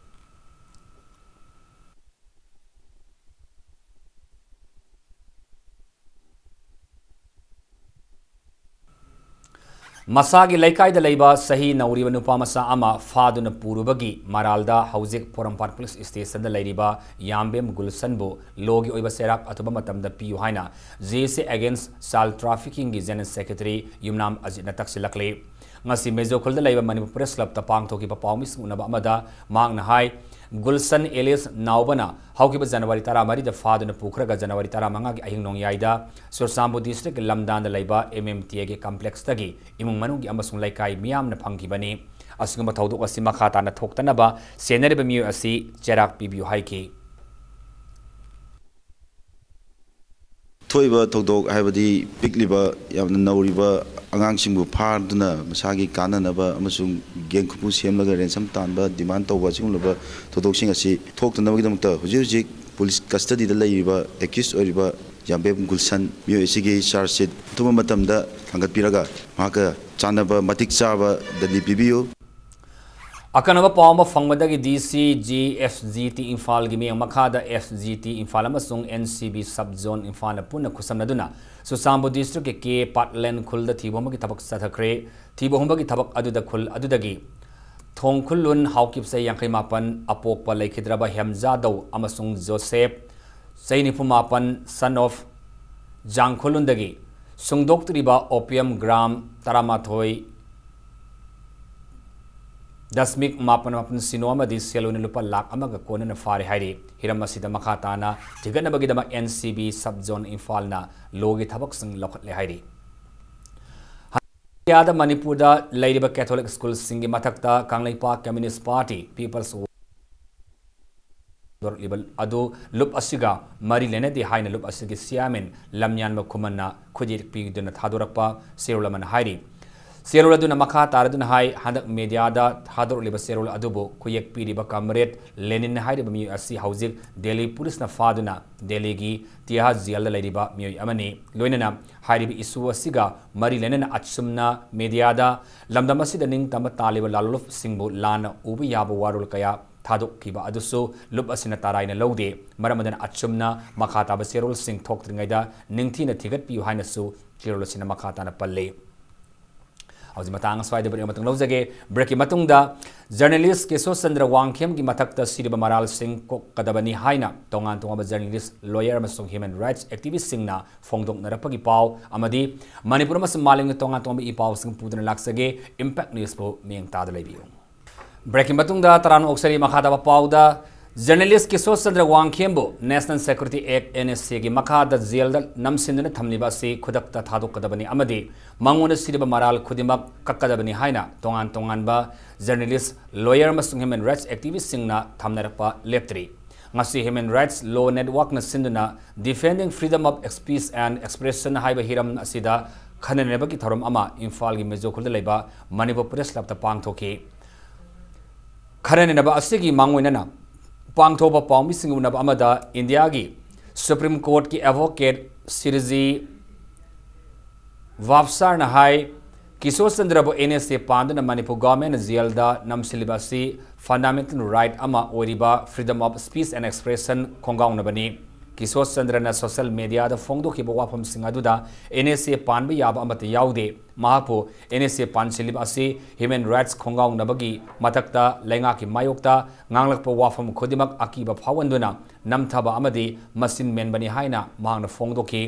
S1: Masagi laikai da leiba sahi nauriba nupa masa ama faduna purubagi maralda hauzik Porampar Police Station da leiriba Yambem Gulsanbo logi oiba serak atuba matam da piyu haina JC against sal trafficking gi General Secretary Yumnam Ajitna taksilakle ngasi mezokul da leiba Manipur Press Club tapang toki pa paumis unaba amada magna hai Gulsan Elias Naubana haukiba January taramari da faduna pukraga January taramanga gi ahing nong yaida Sursambu district lamdan da leiba MMTA ge complex tagi imung manung gi amasung laikai miyam na phangkibani asungma thaudok asi makhata na thoktanaba senariba miyu asi cherak pibiu haiki
S14: Toiba thodok haibadi pikliba yamna nauriba angangsingbu pharduna masagi kananaba amasung gengkhupu semlaga ransom tanba demand tawba singlaba thodoksing asi thoktanabagidamta hujik police custody da laiba accused oriba Yambem Gulsan miyo isigi charge sheet tuma matamda hangatpiraga maka chanaba matik chaba dali pibiyo
S1: Akanaba pawma fangmadagi DC FGT Imphal gi miyang makhada FGT Imphal amasung NCB subzone Imphal punna khusamnaduna Susambu district ke Patlen khulda thibomagi tabak sathakre thibomagi tabak aduda khul adudagi thong khulun haukip se yangkai mapan apokpa laikhidraba Hemjadaw amasung Joseph Sainipumapan son of Jangkhulundagi sungdoktriba opium gram taramathoi Dasmik mapan sinoma di selun lupa lak amaga kona na fare hairi hiram masida makatana tigana bagidama NCB subzone Imphal na logi thabak sing lokhat le hairi Yada Manipur da Lairiba Catholic School singi matakta Kanglaipa Communist Party People's Libel adu lup asiga mari lene di haina lup asigi siamen lamnyan ma kumanna khujir pi duna thadorakpa serulaman hairi Serul aduna makha taraduna hai handak media da hador liba serul adubo kuyek piriba kamret Lenin hairi ba mi asi hauzik Delhi police na faduna Delhi gi tiha zial da leriba mi amani loinana hairi bi isu asiga mari lenena achsumna media da lamdam asida ning tama taliba laluf singbu lana ubi yabu warul kaya thadok kiba adusu lup asina taraina lode maramadan achumna makha ta ba serul sing thok tringaida ningthina thigat pi haina su serul asina makha ta na palle Auzi matang swai de matang lojage break matung da journalist Keso Chandra Wangkhem gi mathakta Siriba Maral Singh ko kadabani haina tongan tonga journalist lawyer masung human rights activist singna fongdok narapagi paw amadi Manipur mas maling tonga tonga i paw sing pudna laksage impact news po meng ta da lebiu break matung da taran oksari makhada paw da journalist Keso Chandra Wangkhem bo National Security Act NSC gi makhada jail da namsindna thamliba se khudakta thadok kadabani amadi mangona Siriba Maral khudimak kakkadabani haina tongan tongan ba journalist lawyer masung human rights activist singna thamnarapa leptri ngasi human rights law network na sinduna defending freedom of speech and expression haiba hiram asida khananeba ki thorom ama Imphal gi mejokhul leiba Manipur Press Club ta pangthoki khananeba asigi mangoinana pangthoba pawmi singuna amada India gi Supreme Court ki advocate Sirji Vapsar na hai Keso Chandra bo NSA pandana Manipur government jail da namsilibasi fundamental right ama oriba freedom of speech and expression khongaung na bani Keso Chandra na social media da fongdo ki wafam singadu da NSA panbi yaba amata yaude mahapo NSA pansilibasi human rights khongaung na bagi matakta lenga ki mayokta nganglakpa wafam khodimak akiba phawanduna namthaba amadi masin men bani haina mangna fongdo ki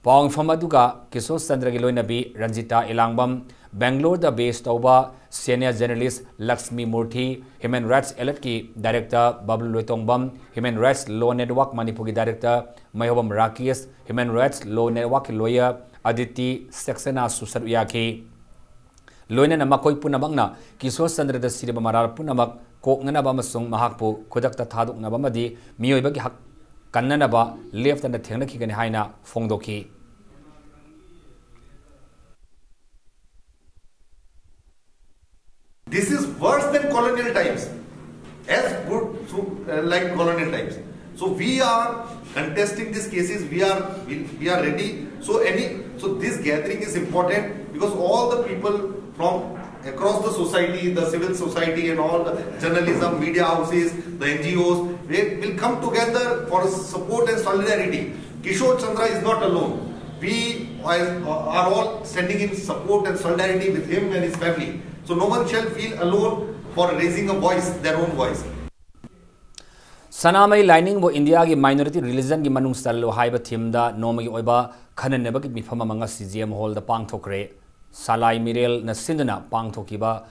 S1: Pawang Famaduga, Keso Chandra Giloinabi, Ranjita Ilangbam, Bangalore the based over senior journalist Lakshmi Murthy, Human Rights Alert ki Director Bablu Loitongbam, Human Rights Law Network Manipur ki Director Mayhobam Rakesh, Human Rights Law Network Lawyer Aditi Saxena Susaruyaki. Loina na makoi punamagna Kiswa Sandra the Siri Marar Punamak, Koknana Bamasung Mahapu, Kodakta Taduk Nabamadi, Mioibaki Hak Kananaba, left and the Tenaki and Haina, Fongdoki.
S15: This is worse than colonial times, as good like colonial times. So we are contesting these cases. We are ready. So this gathering is important because all the people from across the society, the civil society, and all the journalism, media houses, the NGOs, they will come together for support and solidarity. Kishore Chandra is not alone. We are all standing in support and solidarity with him and his family. So no one shall feel alone for raising a voice, their own voice.
S1: Sanamai lining bo India ki minority religion ki manung sallo haiba thimda nomagi oiba khanan neba ki mifama manga CGM hall da pangthokre Salai Mirel na sindana pangthokiba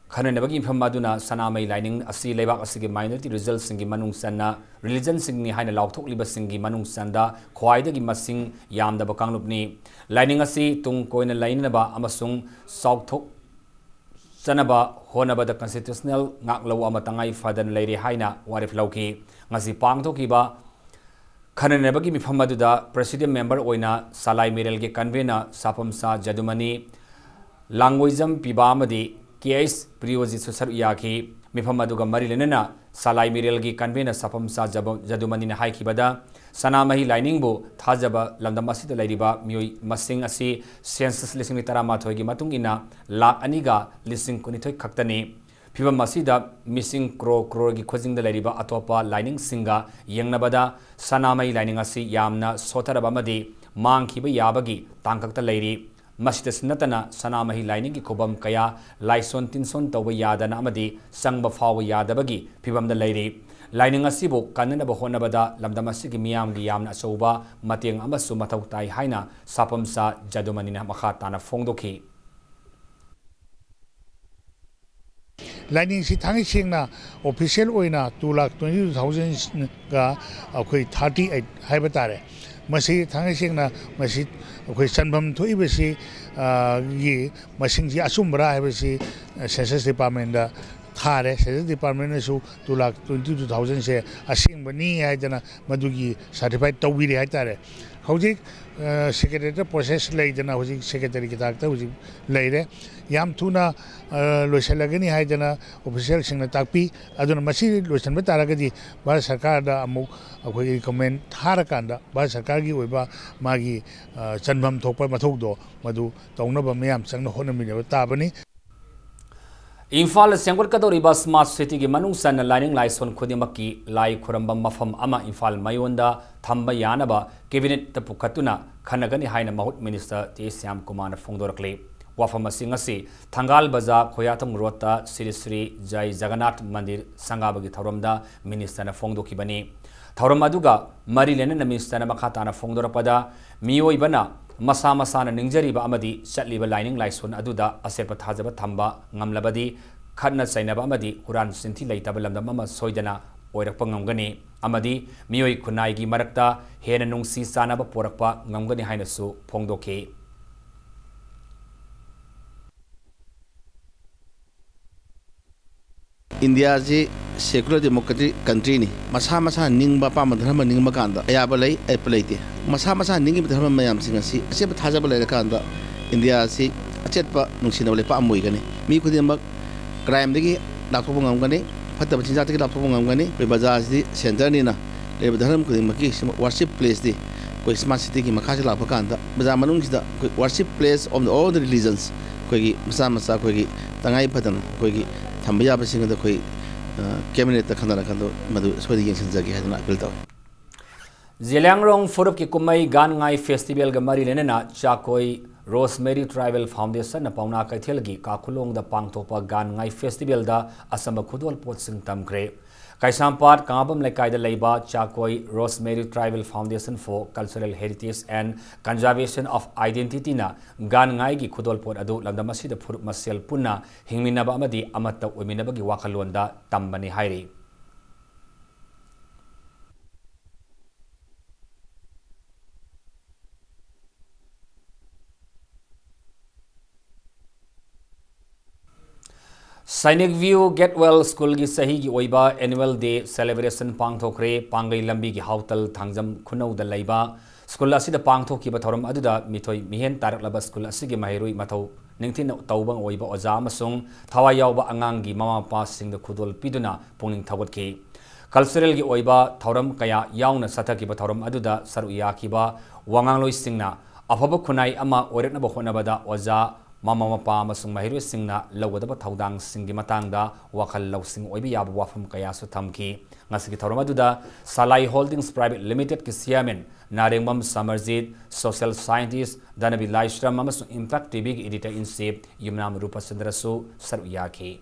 S1: khanan neba ki mifama duna Sanamai lining asi lebak asi ki minority results singi manung sanna religion singni haina laukthok liba singi manung sanda khwaida ki masing yamda ba kanglupni lining asi tung koina lainna ba amasung saukthok Sanaba honaba the constitutional ngaklo amatangai fadan leiri haina warif lauki ngasi pangthokiba khananebagi mifamaduda president member oina Salai Mirel ge convener Sapamsa Jadumani languageam pibamadi KS Priyoji Susar Yaki mifamaduga marilenena Salai Mirel ge convener Sapamsa Jadumani na haikibada Sanamahi lining bo thajaba landamasi lairiba mioi masing asi census lising taramathoi gi matung ina lakh aniga lising kunithoi khaktani phibam masida missing crore gi khojing da lairiba atopa lining singa yengnabada Sanamahi lining asi yamna sotaraba madi mangkhiba yabagi tangkakta lairi masida sinatana Sanamahi lining gi khobam kaya laison tinson tawba yadana amadi sangba fawa yadabagi phibam da lairi Lining asibo kanana ba honabada lamdamasi ki miyam gi yamna soba mateng amasu mathau tai haina Sapamsa Jadumani na makha tana fongdoki
S9: Lining si thangi singna official oina 2,22,000 ga akhoi 38 haibatare masi thangi singna masi akhoi sanbam thoibasi gi masingji asumbra haibasi census department da Thare, Census Department is 2,22,000 se asing bani haidana madugi certified tawiri haitare. Hojik secretary process laidana hojik secretary kitakta hojik laire. Yam thuna loisalagani haidana official singna takpi aduna masi loisan betaragadi Bharat Sarkar da amuk akhoi recommend tharakanda Bharat Sarkar gi oiba magi chanbam thokpa mathokdo madu taunaba mayam changna honamina tabani
S1: Infal Sangkut Katoriba Smart City ki manung san lining laison khudimaki lai khuramba mafam ama Infal Mayonda thamba yanaba cabinet tapukatuna khanagani haina mahut minister T Syam Kumar Fongdorakle wafam asingasi Thangal Baza Khoyatham Rota Sri Sri Jai Jagannath Mandir Sangabagi Thoramda minister na Fongdokibani Thoramaduga Marilena minister na makhatana Fongdorapada Miyoibana Masa Masana Ningjariba Amadi Satliba lining laison aduda asepa thajaba thamba ngamlabadi khadna sainaba amadi Quran sinthi leitaba lamdamama soidana oirakpa ngamgani amadi miyoi khunai gi marakta hena nungsi sanaba porakpa ngamgani hainasu phongdoke
S16: India ji secular democratic country ni masa ningba pa madharma ningma kanda ayaba lay apelaite masa ninggi dharma mayam singasi ase thajaba lay kanda India si achetpa nungsina le pa amoi gani mi khudimak crime degi dakpo ngamgani fatta bachinja tegi dakpo ngamgani pe bazaar si center ni na le dharma khudimaki worship place di koi smart city ki makha la pa kanda bazaar manung sida worship place of all the religions koi masa koi tangai padana koi thambaya basing da koi cabinet ta khandana kando madu sodi yang sanjagi hadana appeal taw
S1: Zilangrong Furup ki kumai gan ngai festival ga mari lenena chakoi Rosemary Tribal Foundation na pauna kaithelgi ka khulong da pangthopa gan ngai festival da asamba khudol pot sing tamkre Kaisampat Kangabam Lekai da Leiba Chakoi Rosemary Tribal Foundation for Cultural Heritage and Conservation of Identity na gan ngai gi khudol pot adu landamasi da Furup Masel punna hingminaba amadi amatta uminaba gi wakalonda tambani hairi Sainik View Getwell School gi sahi gi oiba annual day celebration pangthokre pangai lambi gi hautal thangjam khunau da leiba school asida pangthoki ba thoram aduda mithoi mihen tarak laba school asigi mahirui mathau ningthin tawbang oiba oja amasung thawai yawba angang gi mama pa sing da khudol piduna pungning thawat ki cultural gi oiba thoram kaya yauna sathaki ba thoram aduda saru yaki ba wangang loi singna afaba khunai ama orekna ba khona bada oja mama mapa amasung mahiru singna lawdaba thaudang singi matangda wakhal lawsing oibi yab wafam kaya su thamki ngasigi thoromaduda Salai Holdings Private Limited ki chairman Narengmam Samarjit social scientist Danabi Laishram amasung Impact TV ki editor in chief Yumnam Rupasandrasu saruyaki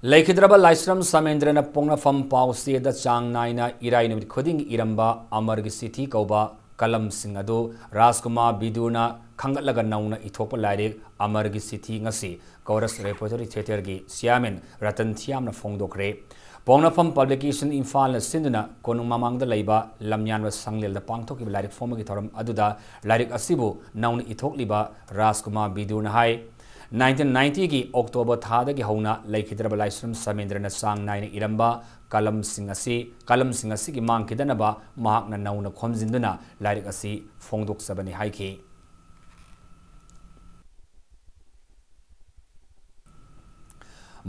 S1: Laikhidraba Laisram Samendrena Pongna Fam Pausi da Chang Naina Irai Namit Khuding Iramba Amargi City Kauba Kalam Singadu Raskuma Biduna Kangatlaga Nauna Itopa Lairik Amargi City Ngasi Chorus Repertory Theatre gi Siamen Ratan Thiamna Fongdokre Pongna Fam Publication Infal Sinduna Konung Mamang da Laiba Lamyan was Sanglil the Pangtoki Lairik Fomagi Thoram Aduda Lairik Asibu Nauna Itokliba Raskuma Biduna Hai 1990 की October थादा की होना लेखिद्रब लाइस्रम समेंद्रन सांग nine इरंबा कलम सिंगसी की मांग किदनबा महाकना नौना खोमजिंदुना lyric असि फोंगदोक सबनी हाइकी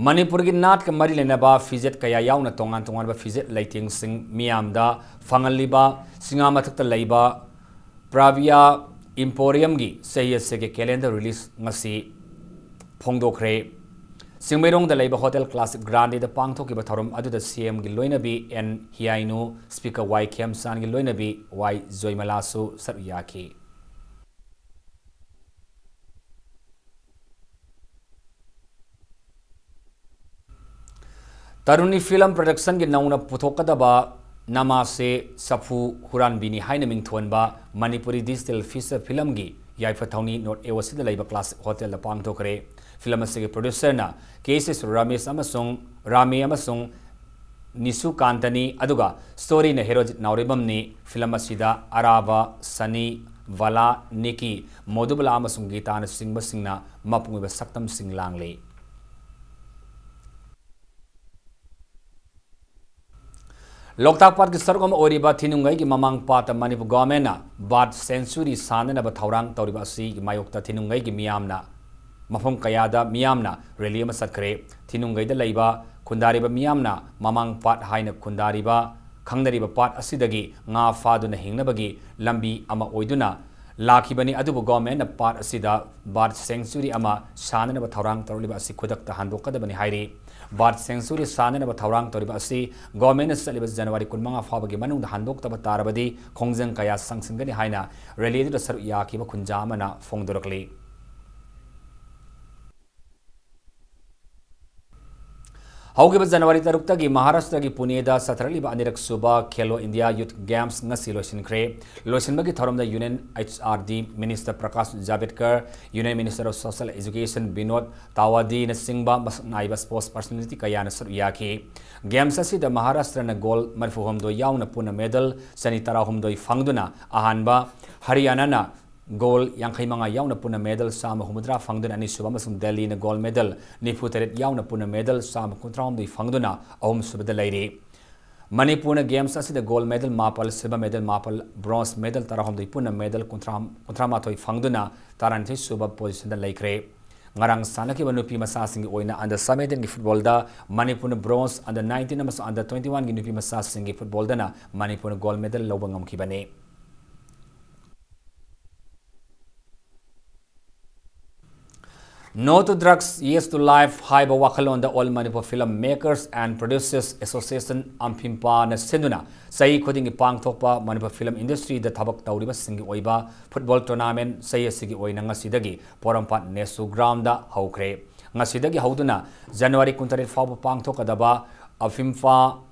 S1: मणिपुर की नाट का मरी लेनबा फिजेट कया याउना तोंगान तोंगान बा फिजेट लाइटिंग सिंग मियामदा फंगलिबा सिंगा मथक लैबा प्राविया इंपोरियम की सही से के calendar release ngasi Pongdokre Singmerong the Labor Hotel Classic Grande the Pangtoki Batorum Adu the CM Giloinabi and Hiainu Speaker Y Kem San Giloinabi Y Zoimalasu Saruyaki Taruni Film Production gi nauna putokadaba Namase Safu Huran Bini Hainaming Thonba Manipuri Digital Feature Film gi Yaifatoni Not Ewasi the Labor Classic Hotel the Pangtokre Film asigi producer na cases Ramesh Amasung Rame Amasung Nisu Kantani aduga story na hero nauribam ni film asida Arava Sani Vala Niki Modubala Amasung Gita na singba singna mapungiba saktam sing langle Loktak Park ki sargom oriba thinungai ki mamang pata Manipur government na bad century sanana ba thaurang tauriba si mayokta thinungai ki miyamna Mafam Kayada Miyamna Relium Sakre Tinungaida Laiba Kundariba Miyamna Mamang Pat Haina Kundariba Kangdariba Pat Asidagi Nga Faduna Hingnabagi Lambi Ama Oiduna Lakibani Adubu Government Pat Asida Bart Sanctuary Ama Sanana Batarang Toriba Sikudak the Handokadabani Hairi Bart Sanctuary Sanana Batarang Toriba Si Government Celibus January Kunmanga Fabagi Manu the Handok Tabatarabadi Kongzang Kaya Sangsingani Haina related to Saruyakiba Kunjamana Fongdorokli However, January Tarukta Maharashtra ki Pune da Satraliba Anirak Suba Khelo India Youth Games ngasi losin kre losin bagi thoram da Union HRD Minister Prakash Javadekar Union Minister of Social Education Binod Tawadi na Singba naiba sports personality kaya na suruyaki Games asi da Maharashtra na gold marfuhom do yaw na puna medal sanitara hum do fangduna ahanba Haryana na Goal yang kay mga yaw na puna medal sa mahumudra fangduna ni Suba masung Delhi na gold medal ni Putaret yaw na puna medal sa makuntraum do fangduna ahum subada layri Manipur na games asi the gold medal mapal silver medal mapal bronze medal tarahum do puna medal kontrama toy fangduna taranthi Suba position da laikre ngarang sana ki banupi masasing oina under 17 gi football da Manipur na bronze under 19 na maso under 21 gi nupi masasing gi football da na Manipur na gold medal lobangam ki bane No to drugs, yes to life. Hi, ba wakalon the All Manipur Film Makers and Producers Association Ampimpa na Sinduna. Say koding ipang thokpa Manipur Film Industry the tabak tauriba singi oiba football tournament say sigi oina ngasidagi porampat nesu ground da haukre. Ngasidagi hauduna January kuntarit fabu pang thokadaba Ampimpa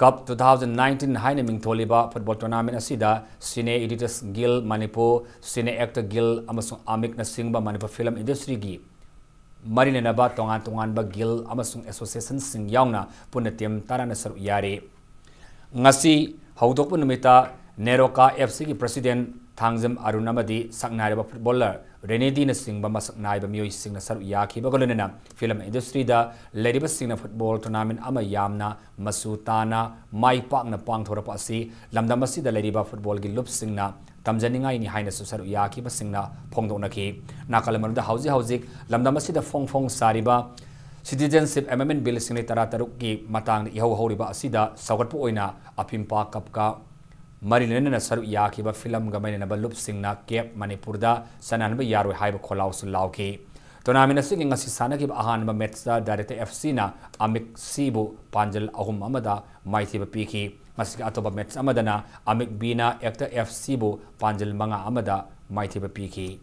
S1: Cup 2019 Haina Mingtoliba Football Tournament asida Cine Editors Guild Manipur, Cine Actor Guild amasung Amik na Singba Manipur Film Industry gi Marinaba Tongan ba Guild amasung Association Sing Yauna Punatim Tarana Saru Yari ngasi hawdokpa numita Neroka FC ki president Thangjam Arun amadi saknaiba footballer Renedi na singba masaknaiba miyoi singna saru yakhiba golonena film industry da leriba singna football tournament ama yamna masutana mai pakna pangthorapa asi lamdamasi da leriba football gi lup singna tamjaningai ni haina su saru yakhiba singna phongdonaki nakalaman da hauji lamdamasi da phong sariba citizenship amendment bill singni tara taruk ki matang ihau horiba asida sagatpu oina apimpa kapka Marilena saru yakiba film gamaina balup singna kep Manipur da sananba yaroi haiba kholau su lauki tournament sing ngasi sana ki ahan ba match da director FC na Amik Sibu Panjal ahum amada maithiba piki masika atoba match amadana Amik Bina actor FC bu Panjal manga amada maithiba piki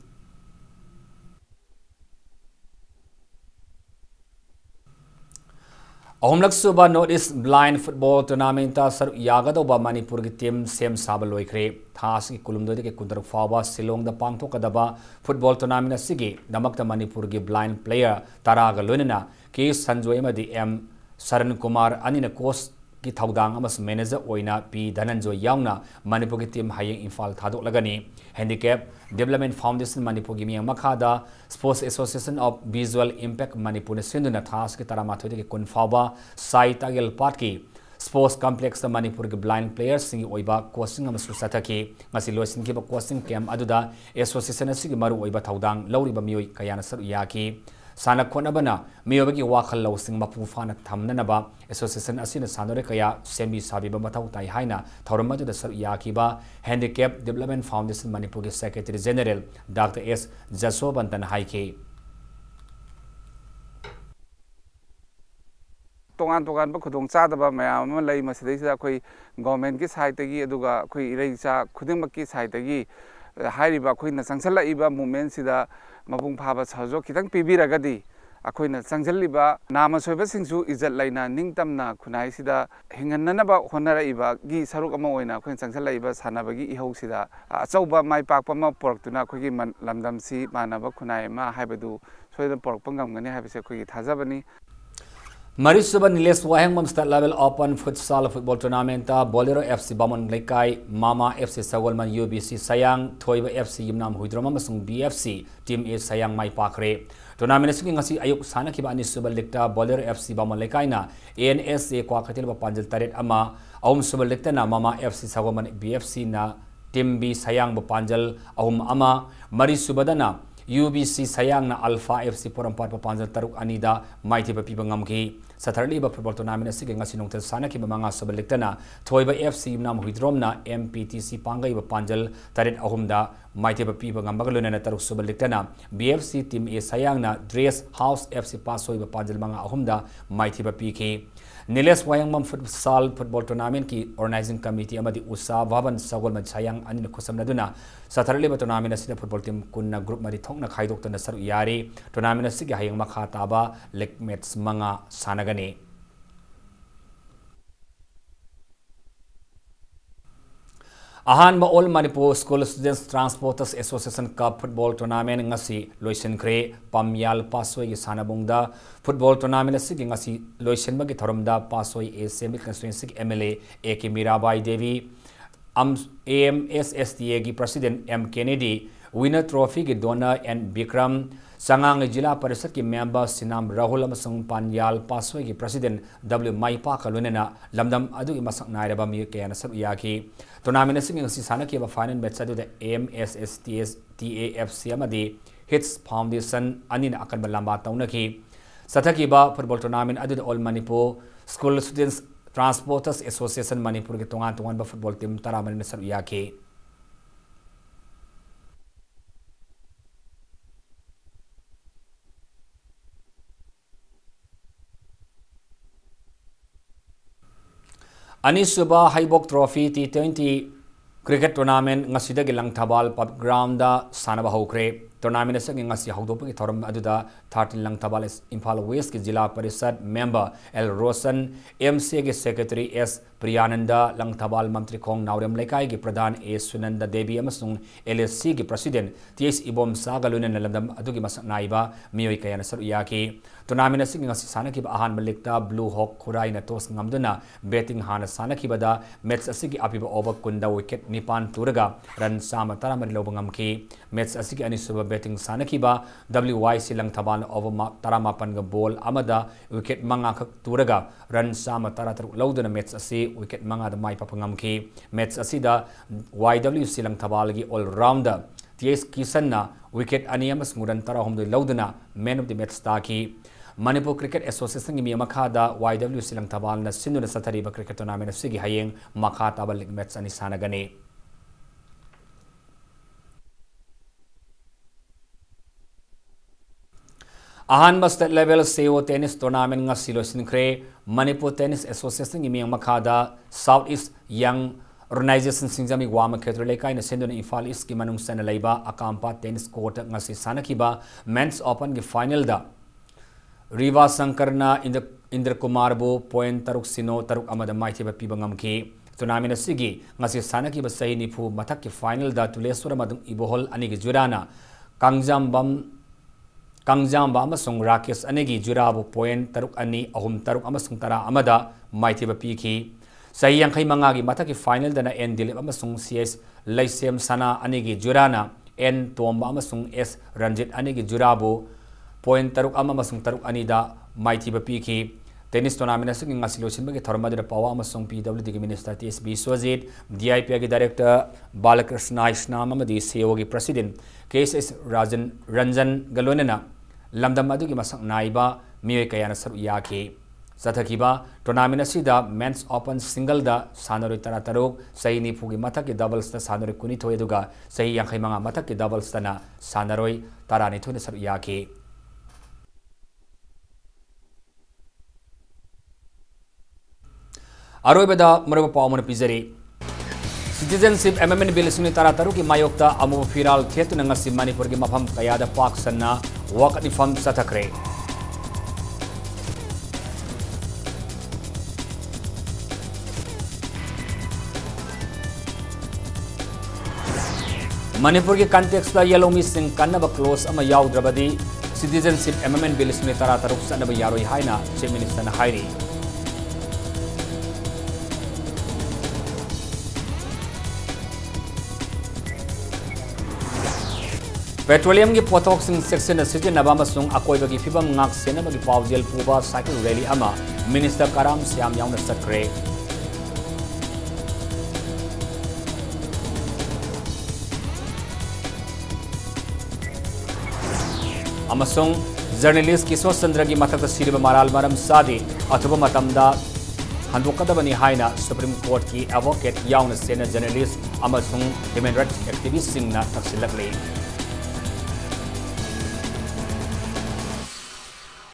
S1: Ahumlak suba Northeast Blind Football Tournament ta saru yagadoba Manipur ki team sem saba loikre thas ki kulumdo de ke kundaruk fawa Silong da pangthokadaba football tournament asigi damakta Manipur ki blind player taraga loinana ke Sanjoy madi M Saran Kumar anina coach ki thaudang amas manager oina P Dhananjoy yauna Manipur ki team hayeng Imphal thadok lagani handicap development foundation Manipur ki miyang makhada Sports Association of Visual Impact Manipur ne sinduna thas ki taramathoi de kun fawa sai tagel party sports complex da Manipur ki blind players singi oiba coaching amasu sathaki ngasi loisin ki ba coaching camp aduda association asigi maru oiba thaudang lauriba miyoi kayana saru yaki sana khonabana miyobagi wakhal losing mapu fana thamnanaba association asina sanore kaya semi sabiba mathau tai haina thormadu da sar yakiba handicap development foundation Manipur ki secretary general Dr. S Jasobantan haike
S17: tongan ba khudong chadaba mayam ama lei masidai khoi government ki side tagi aduga khoi irei cha khuding ki side tagi hairiba khoi na sangsala iba movement sida mabung phaba chajo kitang pibiragadi akoina changjaliba nama soiba singsu izat laina ningtamna khunai sida hinganna ba honara iba gi saruk ama oina khoin changjaliba sanabagi ihau sida achauba mai pakpa ma porktuna khogi lamdam si manaba khunai ma haibadu soida porkpa ngamgani haibase khogi thajabani
S1: Marisuba Niles Wahengmam State Level Open Futsal Football Tournament ta Bolero FC Bamon Lekai Mama FC Sagolman UBC Sayang Thoiba FC Yimnam Huidroma masung BFC Team A Sayang Mai Pakre Tournament sing ngasi ayuk sana kiba ani Suba Lekta Bolero FC Bamon Lekai na ANSA kwa khatil ba Panjal Taret ama ahum Suba Lekta na Mama FC Sagolman BFC na Team B Sayang ba Panjal ahum ama Marisuba dana UBC Sayang na Alpha FC Porampat pa Panjal Taruk Anida Maiti pa Pibangam ki Saturday ba football tournament sige ngasi nongtel sana ki mga sabaliktana Thoiba FC nam Huidrom na MPTC Pangai ba Panjal Tarit ahumda maite ba piba ngambagaluna na taruk sabaliktana BFC team A Sayang na Dress House FC Pasoi ba Panjal mga ahumda maite ba PK Niles Wayangmam Futsal Football Tournament ki organizing committee amadi usa Vaban Sagolman Sayang ani na kusam na duna Saturday ba tournament asida football team kunna group mari thong na khaidok na saru yari tournament asige hayang makhata ba leg match mga sanagani Ahan ba All Manipur School Students Transporters Association Cup Football Tournament ngasi loisen kre Pamyal Pasoi gi sanabungda football tournament asigi ngasi loisen ba gi tharomda Pasoi ASM constituency MLA AK Mirabai Devi AMSSTA gi President M Kennedy winner trophy gi donor and Bikram Sangang Jila Parisat ki member Sinam Rahul amasung Panyal Pasoi ki President W Maipa kalunena lamdam adu imasak nairaba mi kayana sab yaki tournament sing si sana ki ba final match adu the AMSSTAFC amadi Hits Foundation anin akan balamba tauna ki sathaki ba football tournament adu the All Manipur School Students Transporters Association Manipur ki tongan ba football team taraman sab yaki Anisuba Haibok Trophy T20 Cricket Tournament ngasida gilang thabal pub ground da sanaba hokre tournament asing ngasi hawdopagi thoram aduda 13 Langtabal Imphal West ki Jila Parishad member El Rosan MC ki secretary S Priyananda Langtabal Mantri Khong Naurem Lekai ki Pradhan A Sunanda Devi amasung LSC ki president TS Ibom Sagalun nalandam adugi masak naiba miyoi kayana saru yaki tournament asing ngasi sanaki ba ahan malikta Blue Hawk Khurai na tos ngamduna betting hana sanaki bada match asigi apiba over kunda wicket nipan turaga run sama taramari lobangam match asigi anisuba betting sanaki ba WYC Langtabal over taramapan ga ball amada wicket manga khak turaga run sama tarataruk loduna match asi wicket manga da mai papangam match asida YWC Langtabal gi all rounder TS Kisanna wicket aniyamas muran tarahum loduna man of the match taki Manipur Cricket Association gi makada YWC Langtabal na sinuna satariba cricket tournament asigi hayeng makata bal match ani sanagani Ahanba state level CO tennis tournament nga silosin kre Manipur Tennis Association gi makada Southeast Young Organization singjami wama khetrele kai na sendona Imphal East ki manung sana leiba akampa tennis court nga si sanakiba men's open gi final da Riva Sankarna Indra Kumar bo point taruk sino taruk amada maithiba pibangam ki tournament asigi ngasi sanaki ba sahi nifu mathak ki final da tulesura madung ibohol ani gi jurana Kangjamba amasung Rakesh anegi jurabu point taruk ani ahum taruk amasung tara amada maithiba piki sahi yang kai mangagi mathak ki final da na N Dilip amasung CS Laisem Sana anegi jurana N Tomba amasung S Ranjit anegi jurabu point taruk amasung taruk anida maithiba piki tennis tournament asing ngasilosin bagi thormadira pawa amasung PWD gi minister TSB Swazit DIP gi director Balakrishna Ishnam amadi CEO gi president KSS Ranjan Galonena lamdam adu gi masak naiba miyoi kayana saru yaki sathakiba tournament asida men's open single da sanaroi tarataruk sahi nifu gi mathak gi doubles ta sanaroi kuni thoi duga sahi yankhai manga mathak gi doubles ta na sanaroi tarani thoi saru yaki Aroibada Muraba Pawman Pizari Citizenship Amendment Bill Suni Tarataruki Mayokta Amu Firal Ketunangasi Manipur gi Mafam Kayada Paksana Wakati Fam Satakre Manipur gi context da yellow missing kannaba close ama yawdrabadi Citizenship Amendment Bill Suni Tarataruk sanaba yaroi haina Chief Minister na hairi Petroleum ki potok sing section city nabama sung akoi bagi fibam ngak sena bagi pawjel puba cycle rally ama Minister Karam Siam yauna sakre amasung journalist Kishore Chandra gi mathak siriba maral maram sadi athuba matamda handokadabani haina Supreme Court ki advocate yauna sena journalist amasung human rights activist sing na taksilakle